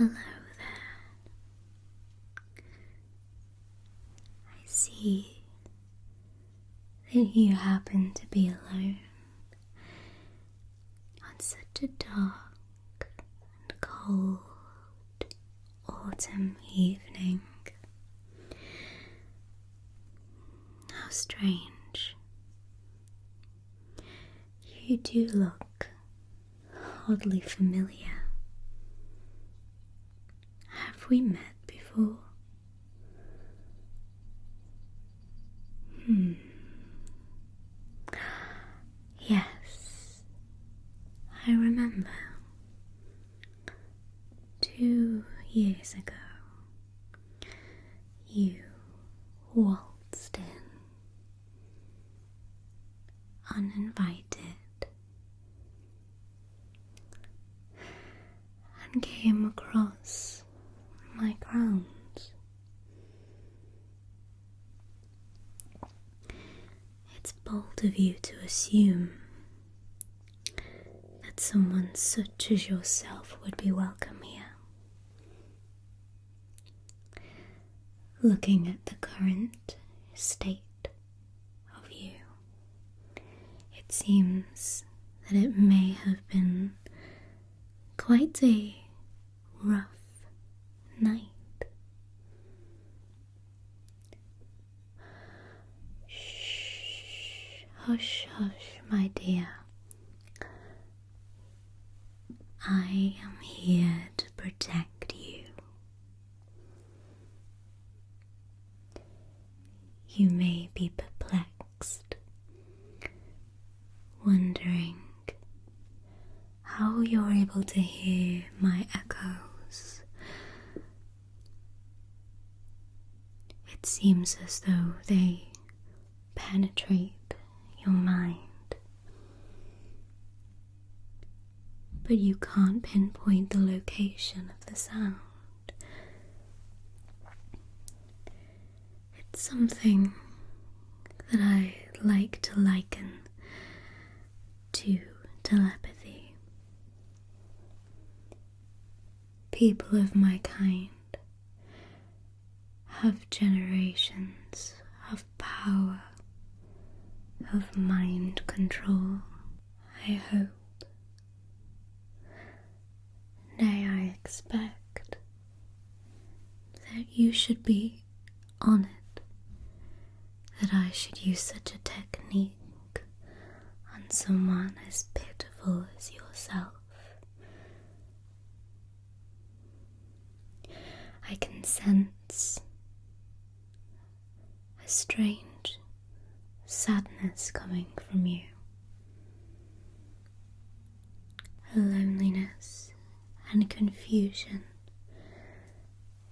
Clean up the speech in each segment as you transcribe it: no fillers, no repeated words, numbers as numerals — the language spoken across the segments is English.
Hello there. I see that you happen to be alone on such a dark and cold autumn evening. How strange. You do look oddly familiar. Have we met before? Yes, I remember. 2 years ago, you waltzed in, uninvited, and came across my grounds. It's bold of you to assume that someone such as yourself would be welcome here. Looking at the current state of you, it seems that it may have been quite a rough night. Shh, hush, hush, my dear. I am here to protect you. You may be perplexed, wondering how you're able to hear my echoes. It seems as though they penetrate your mind, but you can't pinpoint the location of the sound. It's something that I like to liken to telepathy. People of my kind have generations of power, of mind control. I hope, nay, I expect that you should be honored that I should use such a technique on someone as pitiful as yourself. I can sense a strange sadness coming from you, a loneliness and confusion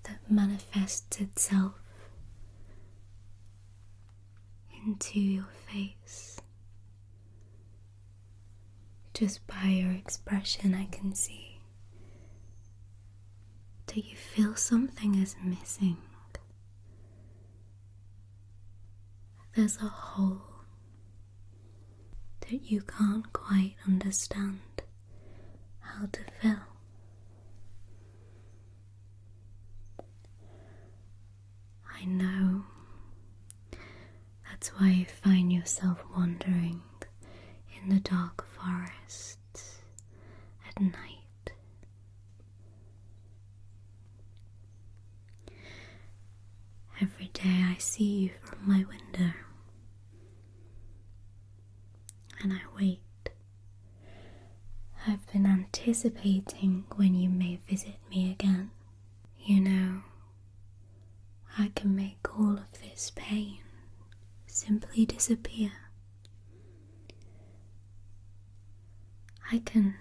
that manifests itself into your face. Just by your expression, I can see that you feel something is missing. There's a hole that you can't quite understand how to fill. I know. That's why you find yourself wandering in the dark forests at night. Every day I see you from my window, and I wait. I've been anticipating when you may visit me again. You know, I can make all of this pain simply disappear. I can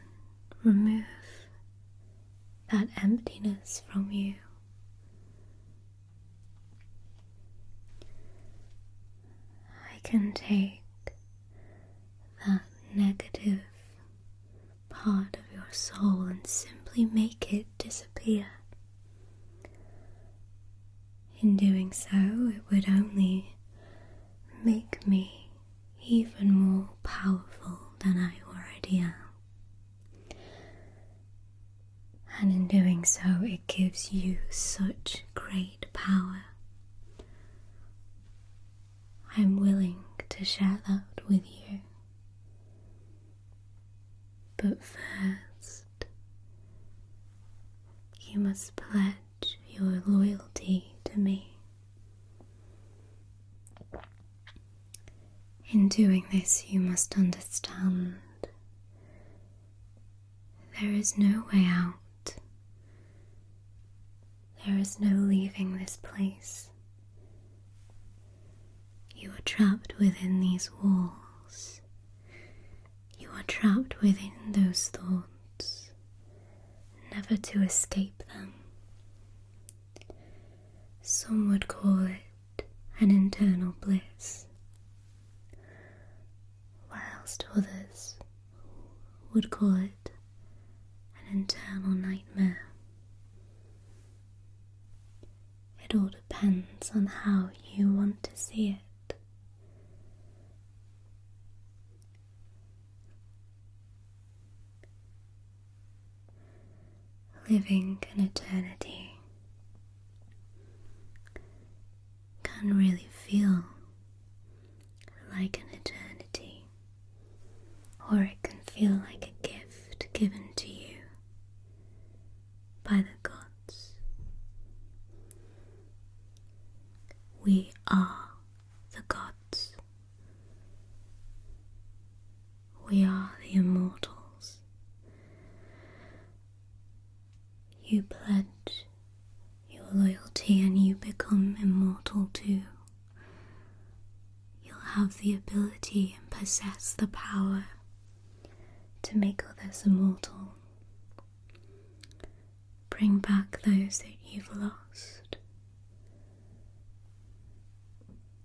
remove that emptiness from you. I can take that negative part of your soul and simply make it disappear. In doing so, it would only make me even more powerful than I already am. And in doing so, it gives you such great power. I'm willing to share that with you. But first, you must pledge your loyalty to me. In doing this, you must understand there is no way out. There is no leaving this place. You are trapped within these walls. You are trapped within those thoughts, never to escape them. Some would call it an internal bliss, whilst others would call it an internal nightmare. It all depends on how you want to see it. Living an eternity can really feel like an eternity, or it can feel like a gift given to you by the gods. We are the gods. We are the immortals. You pledge your loyalty and you become immortal too. You'll have the ability and possess the power to make others immortal. Bring back those that you've lost.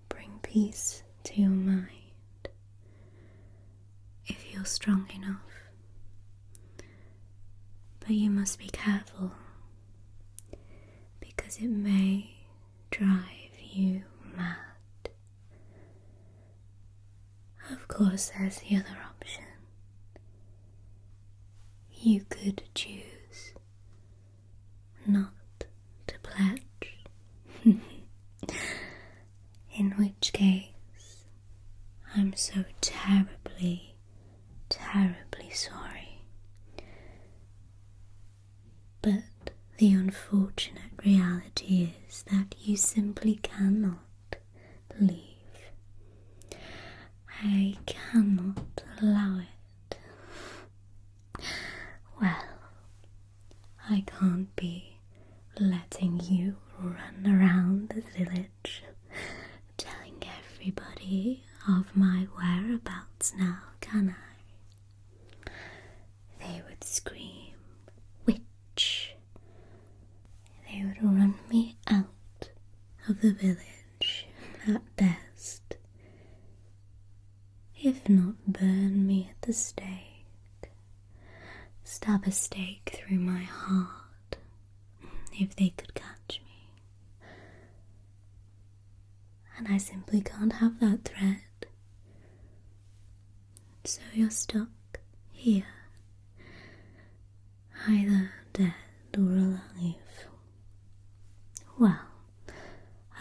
Bring peace to your mind if you're strong enough. But you must be careful, because it may drive you mad. Of course, there's the other option. You could choose not to pledge. In which case, I'm so terribly, terribly sorry. But the unfortunate reality is that you simply cannot leave. I cannot allow it. Well, I can't be letting you run around the village telling everybody of my whereabouts now, can I? They would scream, "Witch!" They would run me out of the village at best, if not burn me at the stake, stab a stake through my heart, if they could catch me. And I simply can't have that threat. So you're stuck here, either dead or alive. Well,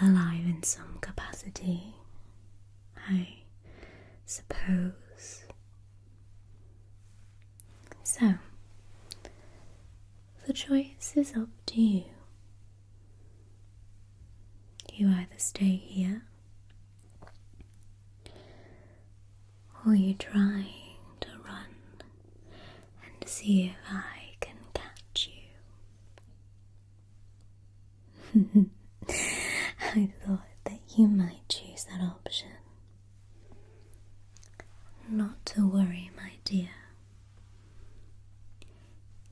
alive in some capacity, I suppose. So, the choice is up to you. You either stay here, or you try to run and see if I can catch you. I thought that you might choose that option. Not to worry, my dear.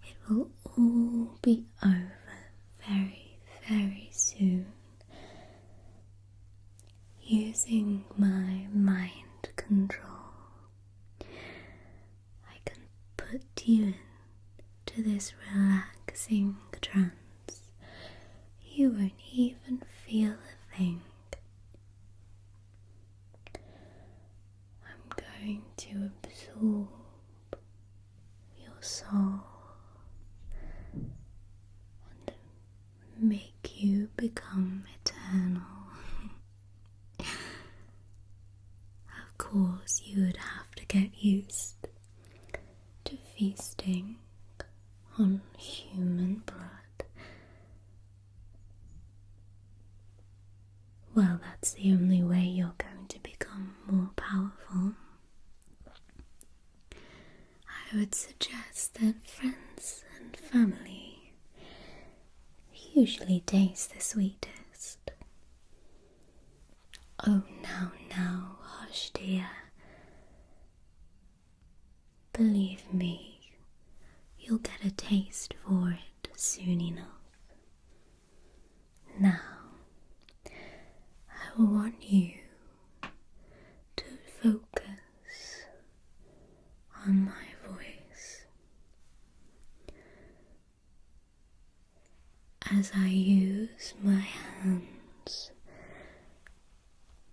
It will all be over very, very soon. Using my mind control, I can put you into this relaxing trance. You won't even feel a thing. I'm going to absorb your soul make you become eternal. Of course, you would have to get used to feasting on human blood. Well, that's the only way you're going to become more powerful. I would suggest that friends and family usually taste the sweetest. Oh, now, hush, dear. Believe me, you'll get a taste for it soon enough. Now, I want you to focus on my voice as I use my hands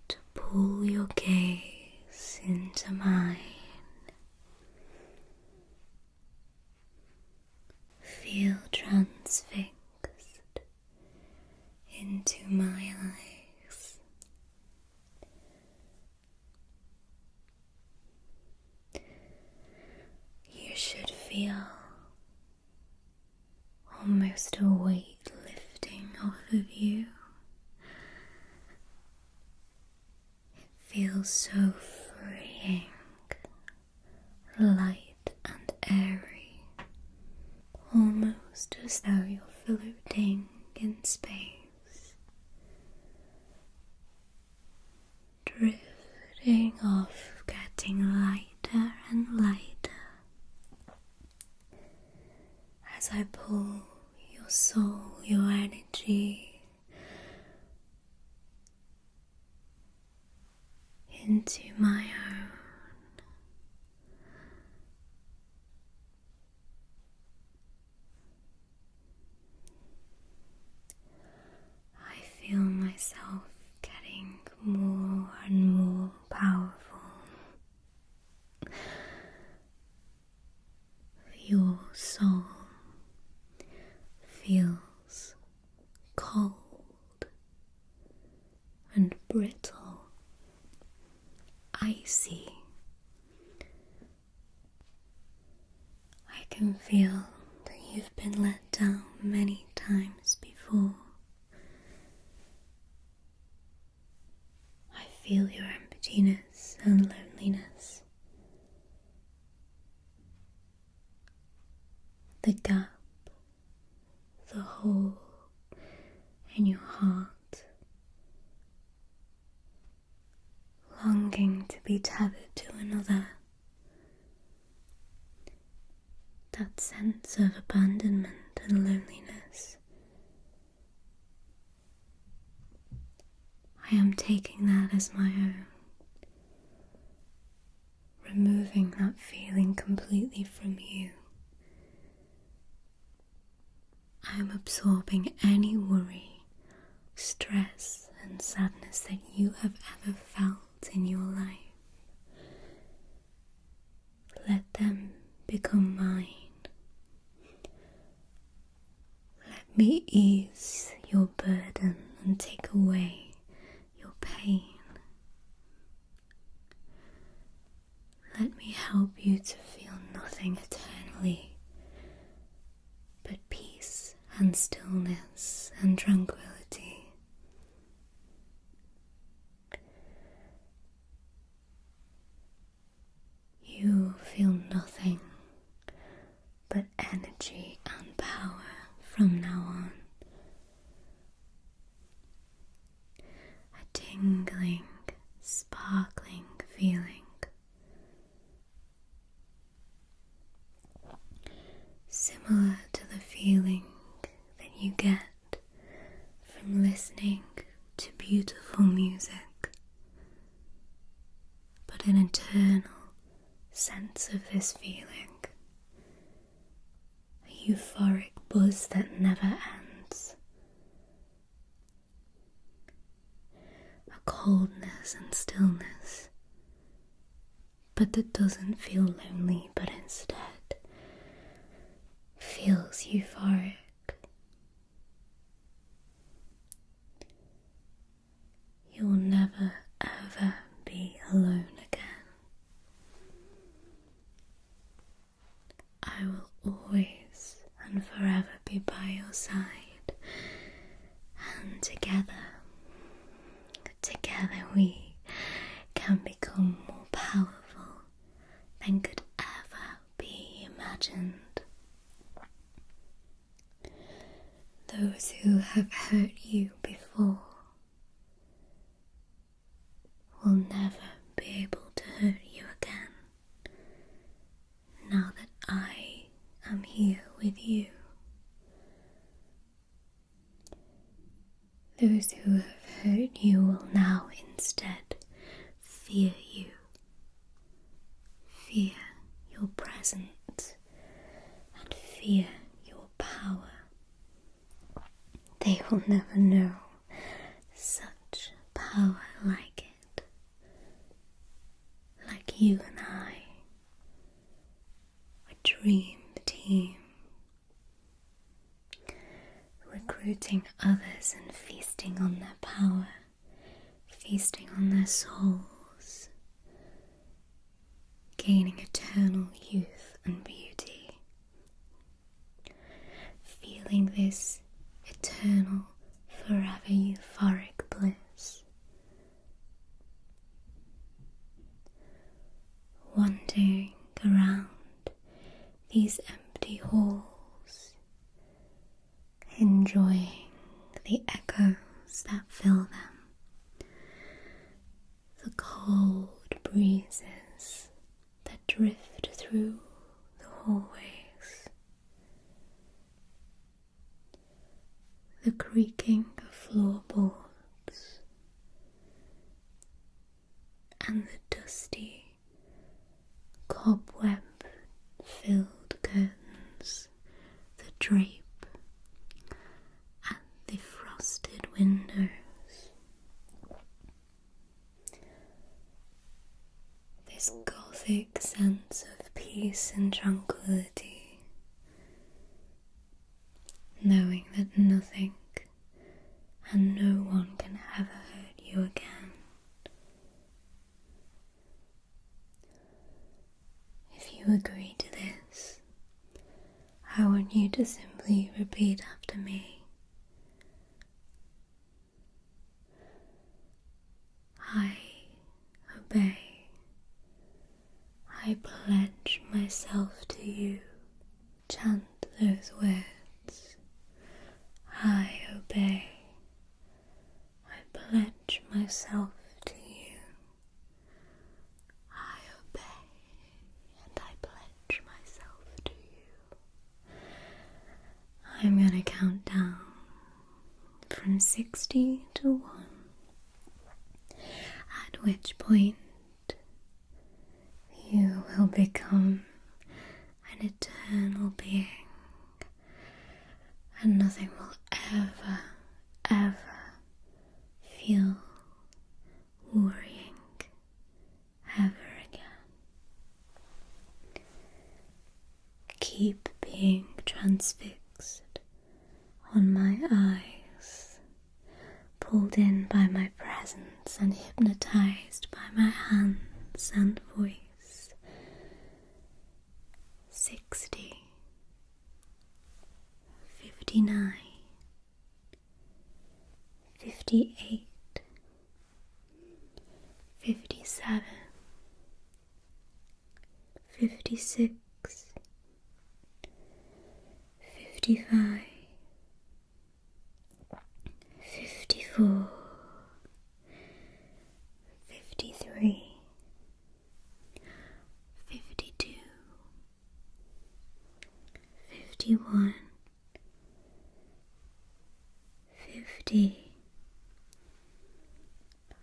to pull your gaze into mine. Feel transfixed into my eyes. You should feel almost a weight lifting off of you. It feels so freeing, light and airy, almost as though you're floating in space, drifting off, getting lighter and lighter as I pull your soul, your energy into my own. I feel myself getting more and more powerful. Your soul feels cold and brittle, icy. I can feel that you've been let down many times before. I feel your emptiness and loneliness. The gap, the hole in your heart, longing to be tethered to another. That sense of abandonment and loneliness. I am taking that as my own, removing that feeling completely from you. I am absorbing any worry, stress and sadness that you have ever felt in your life. Let them become mine. Let me ease your burden and take away your pain. Let me help you to feel nothing eternally but peace and stillness and tranquility. You feel nothing but energy and power from now on. A tingling, sparkling feeling. Similar to the feeling that you get from listening to beautiful music, but an eternal sense of this feeling, a euphoric buzz that never ends, a coldness and stillness, but that doesn't feel lonely, but instead feels euphoric. hurt you before will never be able to hurt you again, now that I am here with you. Those who have hurt you will now instead fear you, fear your presence, and fear your power. They will never know such power like it, like you and I, a dream team, recruiting others and feasting on their power, feasting on their souls, gaining eternal youth and beauty, feeling this eternal, forever euphoric bliss, wandering around these empty halls, enjoying the echoes that fill them, the cold breezes that drift through the hallways, the creaking of floorboards, and the dusty, cobweb-filled curtains that drape at the frosted windows. This gothic sense of peace and tranquility, knowing that nothing and no one can ever hurt you again. If you agree to this, I want you to simply repeat after me. I obey. I pledge myself to you. Chant those words. I obey. I pledge myself to you. I obey and I pledge myself to you. I'm gonna count down from 60 to 1, at which point you will become an eternal being, and nothing will ever, ever feel worrying ever again. Keep being transfixed on my eyes, pulled in by my presence and hypnotized by my hands and voice. 60, 59, 58, 57, 56, 55, 54, 53, 52, 51, 50,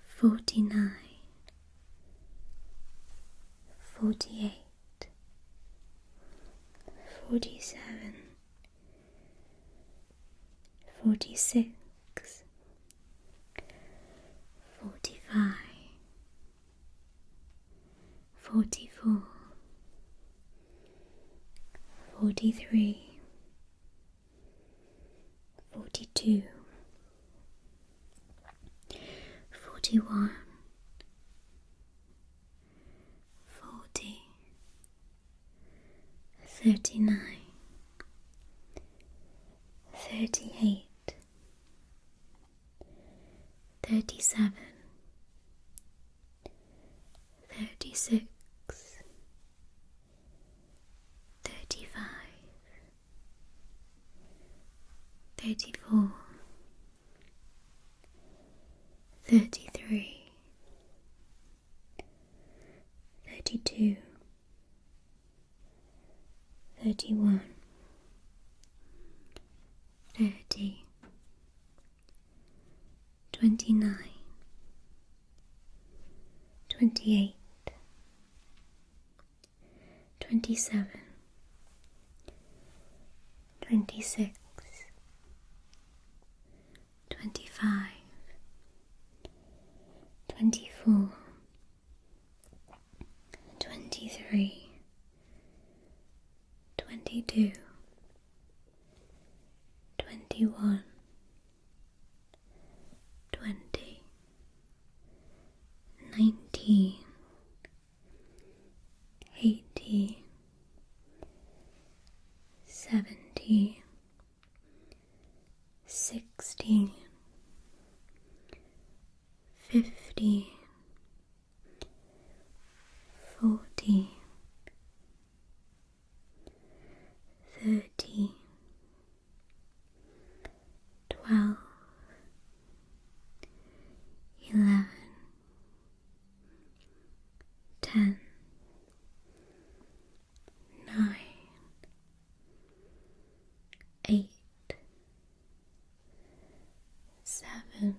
49, 48, 47, 46, 45, 44, 43, 42, 41, 40, 39, 38, 37, 36, 35, 34, 33, 32, 31, 30, 29, 28, 27, 26, 25, 24, 23, 22, 21, 20, 19, 18, 17, 16, 15, 14, 13, 12, 11, 10, 9, 8, 7,